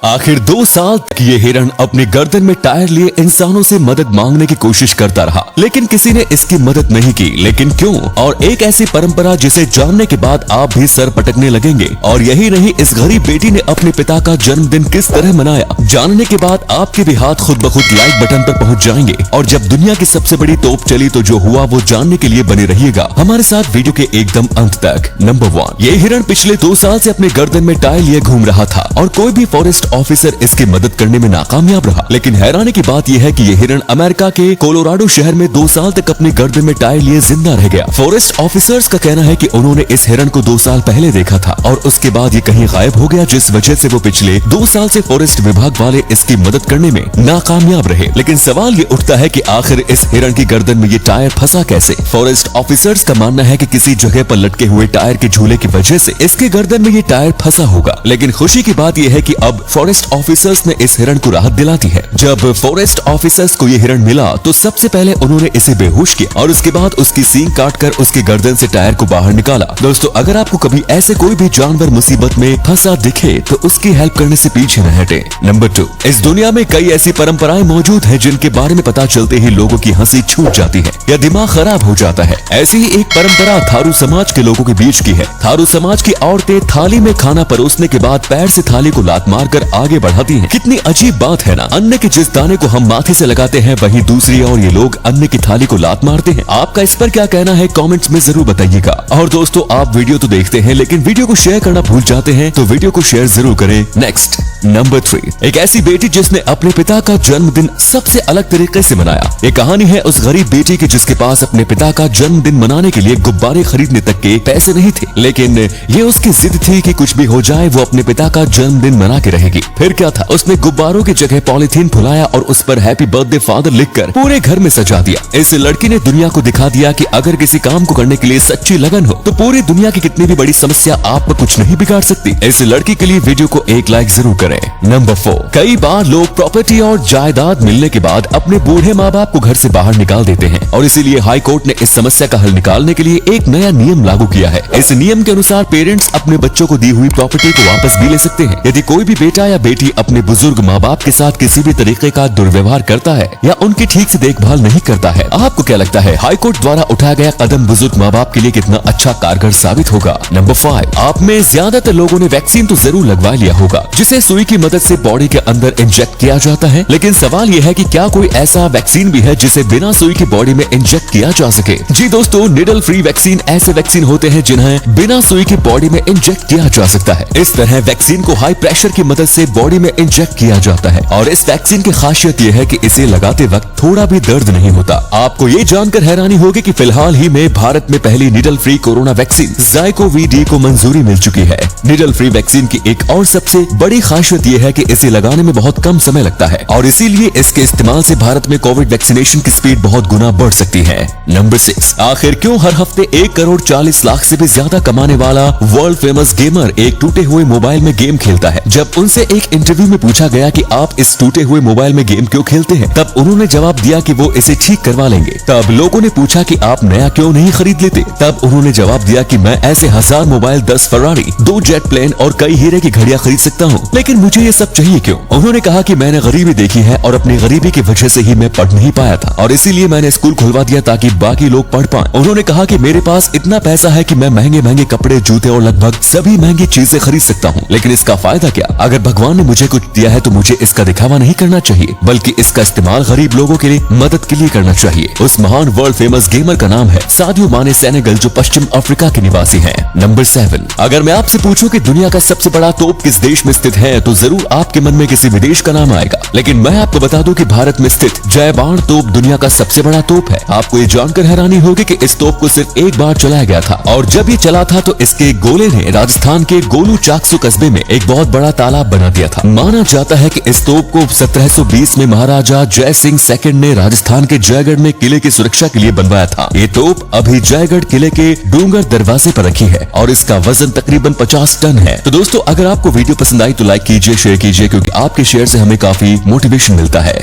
आखिर 2 साल तक ये हिरण अपनी गर्दन में टायर लिए इंसानों से मदद मांगने की कोशिश करता रहा, लेकिन किसी ने इसकी मदद नहीं की। लेकिन क्यों? और एक ऐसी परंपरा जिसे जानने के बाद आप भी सर पटकने लगेंगे। और यही नहीं, इस गरीब बेटी ने अपने पिता का जन्मदिन किस तरह मनाया, जानने के बाद आपके भी हाथ खुद ब खुद लाइक बटन पर पहुंच जाएंगे। और जब दुनिया की सबसे बड़ी तोप चली तो जो हुआ वो जानने के लिए बने रहिएगा हमारे साथ वीडियो के एकदम अंत तक। नंबर 1, ये हिरण पिछले 2 साल से अपने गर्दन में टायर लिए घूम रहा था और कोई भी फॉरेस्ट ऑफिसर इसकी मदद करने में नाकामयाब रहा। लेकिन हैरानी की बात यह है कि ये हिरण अमेरिका के कोलोराडो शहर में 2 साल तक अपने गर्दन में टायर लिए जिंदा रह गया। फॉरेस्ट ऑफिसर्स का कहना है कि उन्होंने इस हिरण को 2 साल पहले देखा था और उसके बाद ये कहीं गायब हो गया, जिस वजह से वो पिछले 2 साल से फॉरेस्ट विभाग वाले इसकी मदद करने में नाकामयाब रहे। लेकिन सवाल ये उठता है कि आखिर इस हिरण की गर्दन में ये टायर फंसा कैसे? फॉरेस्ट ऑफिसर्स का मानना है कि किसी जगह पर लटके हुए टायर के झूले की वजह से इसके गर्दन में ये टायर फंसा होगा। लेकिन खुशी की बात यह है कि अब फॉरेस्ट ऑफिसर्स ने इस हिरण को राहत दिला दी है। जब फॉरेस्ट ऑफिसर्स को ये हिरण मिला तो सबसे पहले उन्होंने इसे बेहोश किया और उसके बाद उसकी सींग काटकर उसके गर्दन से टायर को बाहर निकाला। दोस्तों, अगर आपको कभी ऐसे कोई भी जानवर मुसीबत में फंसा दिखे तो उसकी हेल्प करने से पीछे न हटे। नंबर 2, इस दुनिया में कई ऐसी परंपराएं मौजूद हैं जिनके बारे में पता चलते ही लोगों की हंसी छूट जाती है या दिमाग खराब हो जाता है। ऐसी ही एक परंपरा थारू समाज के लोगों के बीच की है। थारू समाज की औरतें थाली में खाना परोसने के बाद पैर से थाली को लात मारकर आगे बढ़ाती हैं। कितनी अजीब बात है ना? अन्न के जिस दाने को हम माथे से लगाते हैं वहीं दूसरी ओर ये लोग अन्न की थाली को लात मारते हैं। आपका इस पर क्या कहना है कमेंट्स में जरूर बताइएगा। और दोस्तों, आप वीडियो तो देखते हैं लेकिन वीडियो को शेयर करना भूल जाते हैं, तो वीडियो को शेयर जरूर करें। नेक्स्ट, नंबर 3, एक ऐसी बेटी जिसने अपने पिता का जन्मदिन सबसे अलग तरीके से मनाया। ये कहानी है उस गरीब बेटी की जिसके पास अपने पिता का जन्मदिन मनाने के लिए गुब्बारे खरीदने तक के पैसे नहीं थे, लेकिन ये उसकी जिद थी कि कुछ भी हो जाए वो अपने पिता का जन्मदिन मना के रहेगी। फिर क्या था, उसने गुब्बारों की जगह पॉलिथीन फुलाया और उस पर हैप्पी बर्थडे फादर लिखकर पूरे घर में सजा दिया। इस लड़की ने दुनिया को दिखा दिया कि अगर किसी काम को करने के लिए सच्ची लगन हो तो पूरी दुनिया की कितनी भी बड़ी समस्या आप पर कुछ नहीं बिगाड़ सकती। इस लड़की के लिए वीडियो को एक लाइक जरूर करें। नंबर 4, कई बार लोग प्रॉपर्टी और जायदाद मिलने के बाद अपने बूढ़े माँ बाप को घर से बाहर निकाल देते हैं और इसीलिए हाई कोर्ट ने इस समस्या का हल निकालने के लिए एक नया नियम लागू किया है। इस नियम के अनुसार पेरेंट्स अपने बच्चों को दी हुई प्रॉपर्टी को वापस भी ले सकते हैं यदि कोई भी बेटा या बेटी अपने बुजुर्ग माँ बाप के साथ किसी भी तरीके का दुर्व्यवहार करता है या उनकी ठीक से देखभाल नहीं करता है। आपको क्या लगता है, हाई कोर्ट द्वारा उठाया गया कदम बुजुर्ग माँ बाप के लिए कितना अच्छा कारगर साबित होगा? नंबर 5, आप में ज्यादातर लोगों ने वैक्सीन तो जरूर लगवा लिया होगा जिसे सुई की मदद से बॉडी के अंदर इंजेक्ट किया जाता है। लेकिन सवाल यह है कि क्या कोई ऐसा वैक्सीन भी है जिसे बिना सुई की बॉडी में इंजेक्ट किया जा सके? जी दोस्तों, निडल फ्री वैक्सीन ऐसे वैक्सीन होते हैं जिन्हें बिना सुई की बॉडी में इंजेक्ट किया जा सकता है। इस तरह वैक्सीन को हाई प्रेशर की मदद से बॉडी में इंजेक्ट किया जाता है और इस वैक्सीन की खासियत यह है कि इसे लगाते वक्त थोड़ा भी दर्द नहीं होता। आपको ये जानकर हैरानी होगी कि फिलहाल ही में भारत में पहली निडल फ्री कोरोना वैक्सीन ज़ाइकोवी-डी को मंजूरी मिल चुकी है। निडल फ्री वैक्सीन की एक और सबसे बड़ी खासियत यह है कि इसे लगाने में बहुत कम समय लगता है और इसीलिए इसके इस्तेमाल से भारत में कोविड वैक्सीनेशन की स्पीड बहुत गुना बढ़ सकती है। नंबर 6, आखिर क्यों हर हफ्ते 1 करोड़ 40 लाख से भी ज्यादा कमाने वाला वर्ल्ड फेमस गेमर एक टूटे हुए मोबाइल में गेम खेलता है? जब उनसे एक इंटरव्यू में पूछा गया कि आप इस टूटे हुए मोबाइल में गेम क्यों खेलते हैं, तब उन्होंने जवाब दिया कि वो इसे ठीक करवा लेंगे। तब लोगों ने पूछा कि आप नया क्यों नहीं खरीद लेते? तब उन्होंने जवाब दिया कि मैं ऐसे 1000 मोबाइल, 10 फरारी, 2 जेट प्लेन और कई हीरे की घड़ियां खरीद सकता हूँ, लेकिन मुझे ये सब चाहिए क्यों? उन्होंने कहा कि मैंने गरीबी देखी है और अपनी गरीबी की वजह से ही मैं पढ़ नहीं पाया था और इसीलिए मैंने स्कूल खुलवा दिया ताकि बाकी लोग पढ़ पाएं। उन्होंने कहा कि मेरे पास इतना पैसा है कि मैं महंगे महंगे कपड़े, जूते और लगभग सभी महंगी चीजें खरीद सकता हूँ, लेकिन इसका फायदा क्या? अगर भगवान ने मुझे कुछ दिया है तो मुझे इसका दिखावा नहीं करना चाहिए बल्कि इसका इस्तेमाल गरीब लोगों के लिए मदद के लिए करना चाहिए। उस महान वर्ल्ड फेमस गेमर का नाम है सादियो माने सेनेगल, जो पश्चिम अफ्रीका के निवासी है। नंबर 7, अगर मैं आपसे पूछूं कि दुनिया का सबसे बड़ा तोप किस देश में स्थित है तो जरूर आपके मन में किसी विदेश का नाम आएगा, लेकिन मैं आपको बता दूं कि भारत में स्थित जय बाण तोप दुनिया का सबसे बड़ा तोप है। आपको ये जानकर हैरानी होगी कि इस तोप को सिर्फ एक बार चलाया गया था और जब ये चला था तो इसके गोले ने राजस्थान के गोलू चाकसू कस्बे में एक बहुत बड़ा तालाब बना दिया था। माना जाता है कि इस तोप को 1720 में महाराजा जय सिंह सेकंड ने राजस्थान के जयगढ़ में किले की सुरक्षा के लिए बनवाया था। ये तोप अभी जयगढ़ किले के डूंगर दरवाजे पर रखी है और इसका वजन तकरीबन 50 टन है। तो दोस्तों, अगर आपको वीडियो पसंद आई तो लाइक कीजिए, शेयर कीजिए, क्योंकि आपके शेयर से हमें काफी मोटिवेशन मिलता है।